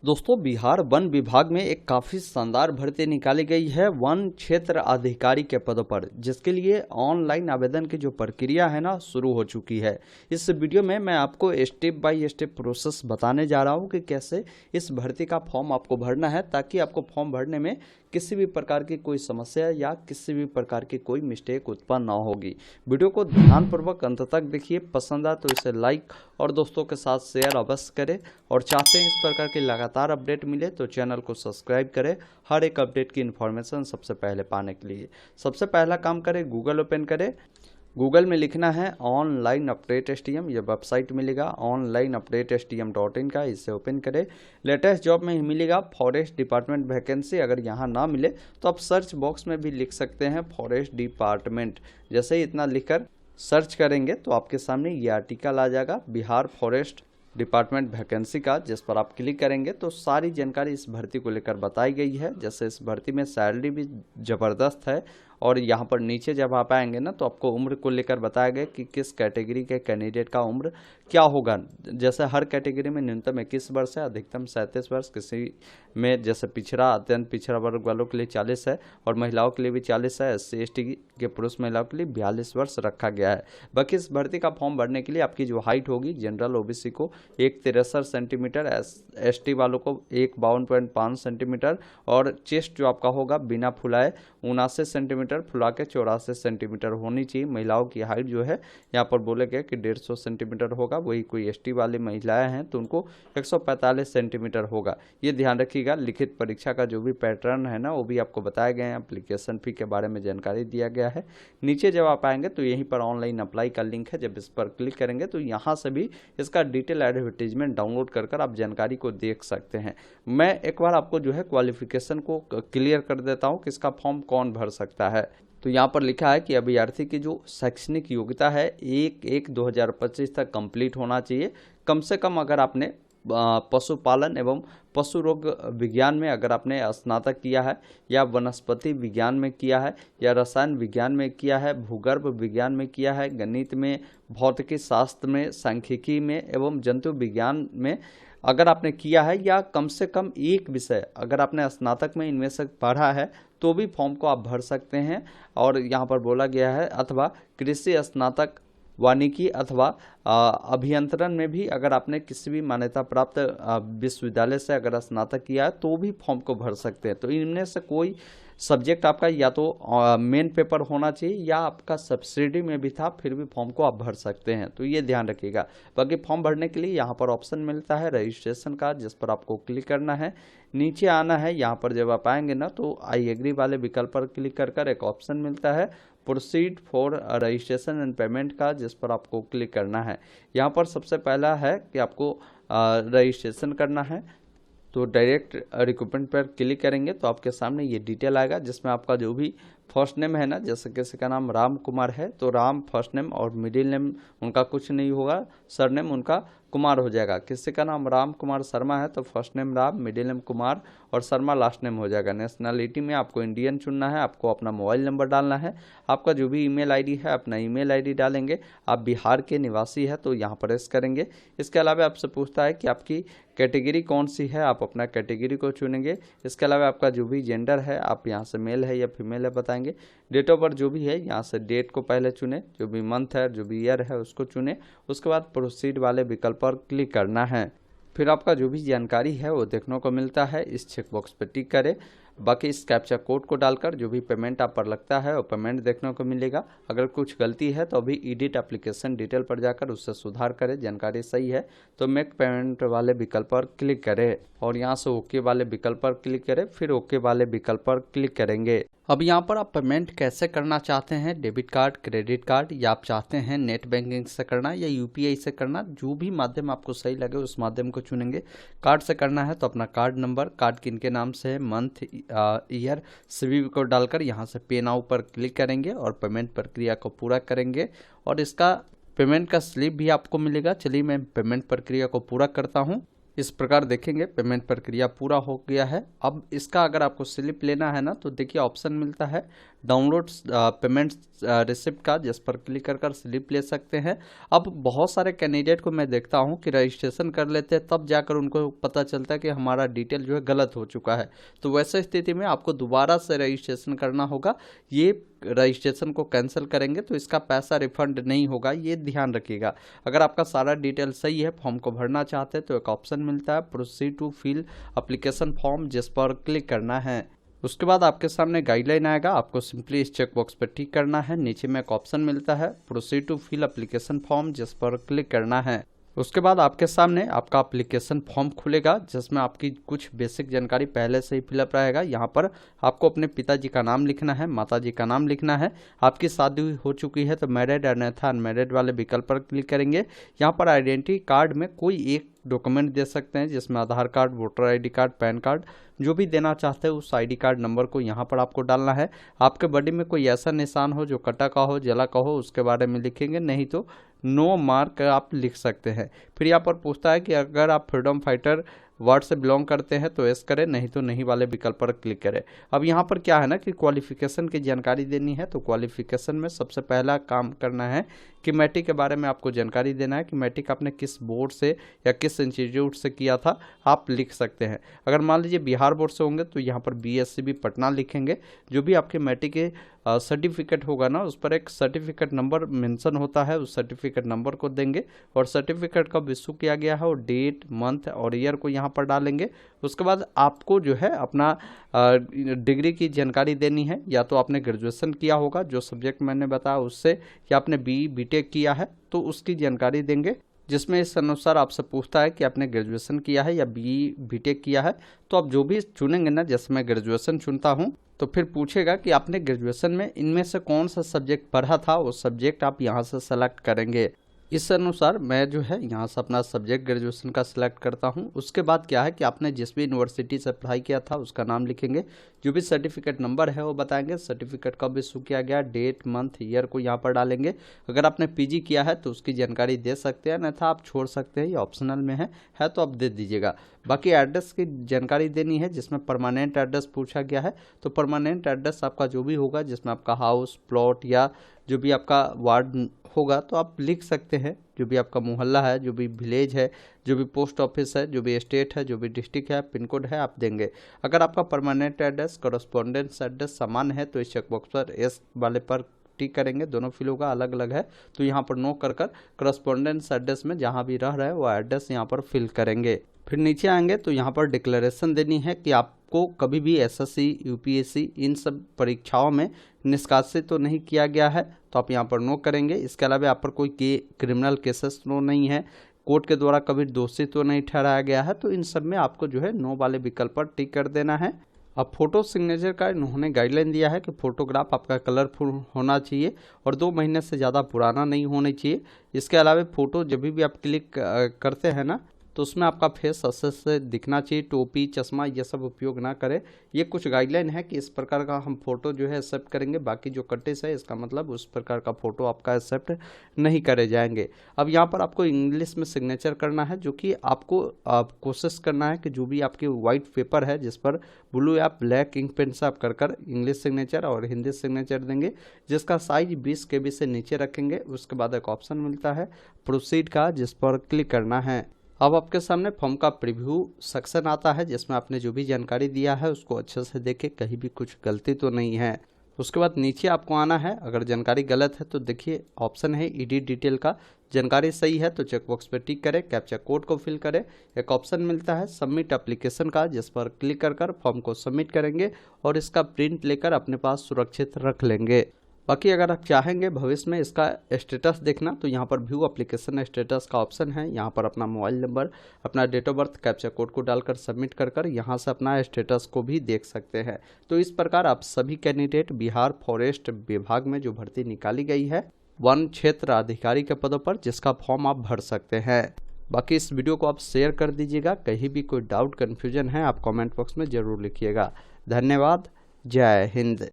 दोस्तों, बिहार वन विभाग में एक काफ़ी शानदार भर्ती निकाली गई है वन क्षेत्र अधिकारी के पदों पर, जिसके लिए ऑनलाइन आवेदन की जो प्रक्रिया है ना शुरू हो चुकी है। इस वीडियो में मैं आपको स्टेप बाय स्टेप प्रोसेस बताने जा रहा हूं कि कैसे इस भर्ती का फॉर्म आपको भरना है, ताकि आपको फॉर्म भरने में किसी भी प्रकार की कोई समस्या या किसी भी प्रकार की कोई मिस्टेक उत्पन्न ना होगी। वीडियो को ध्यानपूर्वक अंत तक देखिए, पसंद आए तो इसे लाइक और दोस्तों के साथ शेयर अवश्य करें, और चाहते हैं इस प्रकार की लगातार अपडेट मिले तो चैनल को सब्सक्राइब करें हर एक अपडेट की इन्फॉर्मेशन सबसे पहले पाने के लिए। सबसे पहला काम करें, गूगल ओपन करें। गूगल में लिखना है ऑनलाइन अपडेट STM, ये वेबसाइट मिलेगा onlineupdatestm.in का, इसे ओपन करें। लेटेस्ट जॉब में ही मिलेगा फॉरेस्ट डिपार्टमेंट वैकेंसी। अगर यहाँ ना मिले तो आप सर्च बॉक्स में भी लिख सकते हैं फॉरेस्ट डिपार्टमेंट। जैसे ही इतना लिखकर सर्च करेंगे तो आपके सामने ये आर्टिकल आ जाएगा बिहार फॉरेस्ट डिपार्टमेंट वैकेंसी का, जिस पर आप क्लिक करेंगे तो सारी जानकारी इस भर्ती को लेकर बताई गई है। जैसे इस भर्ती में सैलरी भी ज़बरदस्त है, और यहाँ पर नीचे जब आप आएंगे ना तो आपको उम्र को लेकर बताया गया कि किस कैटेगरी के कैंडिडेट का उम्र क्या होगा। जैसे हर कैटेगरी में न्यूनतम 21 वर्ष है, अधिकतम 37 वर्ष, किसी में जैसे पिछड़ा अत्यंत पिछड़ा वर्ग वालों के लिए 40 है, और महिलाओं के लिए भी 40 है। SC/ST के पुरुष महिलाओं के लिए 42 वर्ष रखा गया है। बाकी इस भर्ती का फॉर्म भरने के लिए आपकी जो हाइट होगी, जनरल OBC को 1,63 सेंटीमीटर, ST वालों को 1,52.5 सेंटीमीटर, और चेस्ट जो आपका होगा बिना फुलाए 79 सेंटीमीटर, फुला के 84 सेंटीमीटर होनी चाहिए। महिलाओं की हाइट जो है यहाँ पर बोले गए कि 150 सेंटीमीटर होगा। वही कोई ST वाली महिलाएं हैं तो उनको 145 सेंटीमीटर होगा, ये ध्यान रखिएगा। लिखित परीक्षा का जो भी पैटर्न है ना वो भी आपको बताया गया है। एप्लीकेशन फी के बारे में जानकारी दिया गया है। नीचे जब आप आएंगे तो यहीं पर ऑनलाइन अप्लाई का लिंक है, जब इस पर क्लिक करेंगे तो यहाँ से भी इसका डिटेल एडवर्टीजमेंट डाउनलोड कर आप जानकारी को देख सकते हैं। मैं एक बार आपको जो है क्वालिफिकेशन को क्लियर कर देता हूँ कि इसका फॉर्म कौन भर सकता है। तो यहाँ पर लिखा है कि अभ्यर्थी की जो शैक्षणिक योग्यता है 1/1/2025 तक कंप्लीट होना चाहिए। कम से कम अगर आपने पशुपालन एवं पशु रोग विज्ञान में अगर आपने स्नातक किया है, या वनस्पति विज्ञान में किया है, या रसायन विज्ञान में किया है, भूगर्भ विज्ञान में किया है, गणित में, भौतिकी शास्त्र में, सांख्यिकी में एवं जंतु विज्ञान में अगर आपने किया है, या कम से कम एक विषय अगर आपने स्नातक में इनमें से पढ़ा है तो भी फॉर्म को आप भर सकते हैं। और यहाँ पर बोला गया है अथवा कृषि स्नातक, वानिकी अथवा अभियंत्रण में भी अगर आपने किसी भी मान्यता प्राप्त विश्वविद्यालय से अगर स्नातक किया है तो भी फॉर्म को भर सकते हैं। तो इनमें से कोई सब्जेक्ट आपका या तो मेन पेपर होना चाहिए या आपका सब्सिडी में भी था, फिर भी फॉर्म को आप भर सकते हैं। तो ये ध्यान रखिएगा। बाकी फॉर्म भरने के लिए यहाँ पर ऑप्शन मिलता है रजिस्ट्रेशन का, जिस पर आपको क्लिक करना है। नीचे आना है, यहाँ पर जब आप आएंगे ना तो आई एग्री वाले विकल्प पर क्लिक कर एक ऑप्शन मिलता है proceed for registration and payment का, जिस पर आपको क्लिक करना है। यहाँ पर सबसे पहला है कि आपको रजिस्ट्रेशन करना है। तो डायरेक्ट रिक्रूटमेंट पर क्लिक करेंगे तो आपके सामने ये डिटेल आएगा, जिसमें आपका जो भी फर्स्ट नेम है ना, जैसे किसी का नाम राम कुमार है तो राम फर्स्ट नेम, और मिडिल नेम उनका कुछ नहीं होगा, सरनेम उनका कुमार हो जाएगा। किसी का नाम राम कुमार शर्मा है तो first name Ram, middle name Kumar और शर्मा लास्ट नेम हो जाएगा। नेशनलिटी में आपको इंडियन चुनना है। आपको अपना मोबाइल नंबर डालना है। आपका जो भी ईमेल आईडी है अपना ईमेल आईडी डालेंगे। आप बिहार के निवासी है तो यहाँ प्रेस करेंगे। इसके अलावा आपसे पूछता है कि आपकी कैटेगरी कौन सी है, आप अपना कैटेगरी को चुनेंगे। इसके अलावा आपका जो भी जेंडर है आप यहाँ से मेल है या फीमेल है बताएंगे। डेट ऑफ बर्थ जो भी है यहाँ से डेट को पहले चुने, जो भी मंथ है जो भी ईयर है उसको चुने। उसके बाद प्रोसीड वाले विकल्प पर क्लिक करना है। फिर आपका जो भी जानकारी है वो देखने को मिलता है, इस चेकबॉक्स पर टिक करें। बाकी इस कैप्चा कोड को डालकर जो भी पेमेंट आप पर लगता है वो पेमेंट देखने को मिलेगा। अगर कुछ गलती है तो अभी एडिट एप्लीकेशन डिटेल पर जाकर उससे सुधार करें। जानकारी सही है तो मेक पेमेंट वाले विकल्प पर क्लिक करें, और यहाँ से ओके वाले विकल्प पर क्लिक करें। फिर ओके वाले विकल्प पर क्लिक करेंगे। अब यहाँ पर आप पेमेंट कैसे करना चाहते हैं, डेबिट कार्ड, क्रेडिट कार्ड, या आप चाहते हैं नेट बैंकिंग से करना या UPI से करना, जो भी माध्यम आपको सही लगे उस माध्यम को चुनेंगे। कार्ड से करना है तो अपना कार्ड नंबर, कार्ड किनके नाम से है, मंथ, ईयर, CVV को डालकर यहाँ से पे नाउ पर क्लिक करेंगे और पेमेंट प्रक्रिया को पूरा करेंगे। और इसका पेमेंट का स्लिप भी आपको मिलेगा। चलिए मैं पेमेंट प्रक्रिया को पूरा करता हूँ। इस प्रकार देखेंगे पेमेंट प्रक्रिया पूरा हो गया है। अब इसका अगर आपको स्लिप लेना है ना तो देखिए ऑप्शन मिलता है डाउनलोड पेमेंट रिसिप्ट का, जिस पर क्लिक कर स्लिप ले सकते हैं। अब बहुत सारे कैंडिडेट को मैं देखता हूं कि रजिस्ट्रेशन कर लेते हैं, तब जाकर उनको पता चलता है कि हमारा डिटेल जो है गलत हो चुका है। तो वैसे स्थिति में आपको दोबारा से रजिस्ट्रेशन करना होगा। ये रजिस्ट्रेशन को कैंसिल करेंगे तो इसका पैसा रिफंड नहीं होगा, ये ध्यान रखिएगा। अगर आपका सारा डिटेल सही है, फॉर्म को भरना चाहते हैं, तो एक ऑप्शन मिलता है proceed to fill application form, जिस पर क्लिक करना है। उसके बाद आपके सामने गाइडलाइन आएगा, आपको सिंपली इस चेक बॉक्स पर टिक करना है। नीचे में एक ऑप्शन मिलता है proceed to fill application form, जिस पर क्लिक करना है। उसके बाद आपके सामने आपका एप्लीकेशन फॉर्म खुलेगा, जिसमें आपकी कुछ बेसिक जानकारी पहले से ही फिलअप रहेगा। यहाँ पर आपको अपने पिताजी का नाम लिखना है, माताजी का नाम लिखना है। आपकी शादी हो चुकी है तो मैरिड अन्यथा अनमैरिड वाले विकल्प पर क्लिक करेंगे। यहाँ पर आइडेंटिटी कार्ड में कोई एक डॉक्यूमेंट दे सकते हैं, जिसमें Aadhaar card, voter ID card, PAN card, जो भी देना चाहते हैं उस आईडी कार्ड नंबर को यहाँ पर आपको डालना है। आपके बॉडी में कोई ऐसा निशान हो जो कटा का हो, जला का हो, उसके बारे में लिखेंगे, नहीं तो नो मार्क आप लिख सकते हैं। फिर यहाँ पर पूछता है कि अगर आप फ्रीडम फाइटर वर्ड से बिलोंग करते हैं तो यस करें, नहीं तो नहीं वाले विकल्प पर क्लिक करें। अब यहाँ पर क्या है ना कि क्वालिफिकेशन की जानकारी देनी है। तो क्वालिफिकेशन में सबसे पहला काम करना है कि मैट्रिक के बारे में आपको जानकारी देना है कि मैट्रिक आपने किस बोर्ड से या किस इंस्टीट्यूट से किया था, आप लिख सकते हैं। अगर मान लीजिए बिहार बोर्ड से होंगे तो यहाँ पर BSCB पटना लिखेंगे। जो भी आपके मैट्रिक के सर्टिफिकेट होगा ना, उस पर एक सर्टिफिकेट नंबर मेंशन होता है, उस सर्टिफिकेट नंबर को देंगे और सर्टिफिकेट कब इशू किया गया है और डेट, मंथ और ईयर को यहाँ पर डालेंगे। उसके बाद आपको जो है अपना डिग्री की जानकारी देनी है। या तो आपने ग्रेजुएशन किया होगा जो सब्जेक्ट मैंने बताया उससे, या आपने BTech किया है तो उसकी जानकारी देंगे, जिसमें इस अनुसार आपसे पूछता है कि आपने ग्रेजुएशन किया है या BTech किया है। तो आप जो भी चुनेंगे ना, जैसे मैं ग्रेजुएशन चुनता हूँ तो फिर पूछेगा कि आपने ग्रेजुएशन में इनमें से कौन सा सब्जेक्ट पढ़ा था, वो सब्जेक्ट आप यहाँ से सेलेक्ट करेंगे। इस अनुसार मैं जो है यहाँ से अपना सब्जेक्ट ग्रेजुएशन का सिलेक्ट करता हूँ। उसके बाद क्या है कि आपने जिस भी यूनिवर्सिटी से पढ़ाई किया था उसका नाम लिखेंगे, जो भी सर्टिफिकेट नंबर है वो बताएंगे, सर्टिफिकेट कब इशू किया गया, डेट, मंथ, ईयर को यहाँ पर डालेंगे। अगर आपने PG किया है तो उसकी जानकारी दे सकते हैं, अन्यथा आप छोड़ सकते हैं, ये ऑप्शनल में है तो आप दे दीजिएगा। बाकी एड्रेस की जानकारी देनी है, जिसमें परमानेंट एड्रेस पूछा गया है। तो परमानेंट एड्रेस आपका जो भी होगा, जिसमें आपका हाउस, प्लॉट या जो भी आपका वार्ड होगा तो आप लिख सकते हैं। जो भी आपका मोहल्ला है, जो भी विलेज है, जो भी पोस्ट ऑफिस है, जो भी स्टेट है, जो भी डिस्ट्रिक्ट है, पिन कोड है, आप देंगे। अगर आपका परमानेंट एड्रेस कॉरेस्पॉन्डेंस एड्रेस समान है तो इस चेकबॉक्स पर यस वाले पर टिक करेंगे। दोनों फिल होगा, अलग अलग है तो यहाँ पर नो कर कॉरेस्पॉन्डेंस एड्रेस में जहाँ भी रह रहा है वो एड्रेस यहाँ पर फिल करेंगे। फिर नीचे आएंगे तो यहाँ पर डिक्लेरेशन देनी है कि आपको कभी भी SSC, UPSC इन सब परीक्षाओं में निष्कासित तो नहीं किया गया है, तो आप यहाँ पर नो करेंगे। इसके अलावा आप पर कोई क्रिमिनल केसेस तो नहीं है, कोर्ट के द्वारा कभी दोषी तो नहीं ठहराया गया है, तो इन सब में आपको जो है नो वाले विकल्प पर टिक कर देना है। अब फोटो सिग्नेचर का इन्होंने गाइडलाइन दिया है कि फोटोग्राफ आपका कलरफुल होना चाहिए और 2 महीने से ज़्यादा पुराना नहीं होना चाहिए। इसके अलावा फ़ोटो जब भी आप क्लिक करते हैं ना, तो उसमें आपका फेस अच्छे से दिखना चाहिए। टोपी, चश्मा ये सब उपयोग ना करें। ये कुछ गाइडलाइन है कि इस प्रकार का हम फोटो जो है एक्सेप्ट करेंगे, बाकी जो कटिस है इसका मतलब उस प्रकार का फोटो आपका एक्सेप्ट नहीं करे जाएंगे। अब यहाँ पर आपको इंग्लिश में सिग्नेचर करना है, जो कि आपको कोशिश करना है कि जो भी आपकी वाइट पेपर है जिस पर ब्लू या ब्लैक इंक पेन से आप कर इंग्लिश सिग्नेचर और हिंदी सिग्नेचर देंगे, जिसका साइज 20 KB से नीचे रखेंगे। उसके बाद एक ऑप्शन मिलता है प्रोसीड का, जिस पर क्लिक करना है। अब आपके सामने फॉर्म का प्रीव्यू सेक्शन आता है, जिसमें आपने जो भी जानकारी दिया है उसको अच्छे से देखें, कहीं भी कुछ गलती तो नहीं है। उसके बाद नीचे आपको आना है। अगर जानकारी गलत है तो देखिए ऑप्शन है एडिट डिटेल का, जानकारी सही है तो चेकबॉक्स पे टिक करें, कैप्चा कोड को फिल करें। एक ऑप्शन मिलता है सबमिट एप्लीकेशन का, जिस पर क्लिक कर फॉर्म को सबमिट करेंगे और इसका प्रिंट लेकर अपने पास सुरक्षित रख लेंगे। बाकी अगर आप चाहेंगे भविष्य में इसका स्टेटस देखना तो यहाँ पर व्यू एप्लीकेशन स्टेटस का ऑप्शन है। यहाँ पर अपना मोबाइल नंबर, अपना date of birth, captcha code को डालकर सबमिट कर यहाँ से अपना स्टेटस को भी देख सकते हैं। तो इस प्रकार आप सभी कैंडिडेट बिहार फॉरेस्ट विभाग में जो भर्ती निकाली गई है वन क्षेत्र अधिकारी के पदों पर, जिसका फॉर्म आप भर सकते हैं। बाकी इस वीडियो को आप शेयर कर दीजिएगा। कहीं भी कोई डाउट कन्फ्यूजन है आप कमेंट बॉक्स में ज़रूर लिखिएगा। धन्यवाद। जय हिंद।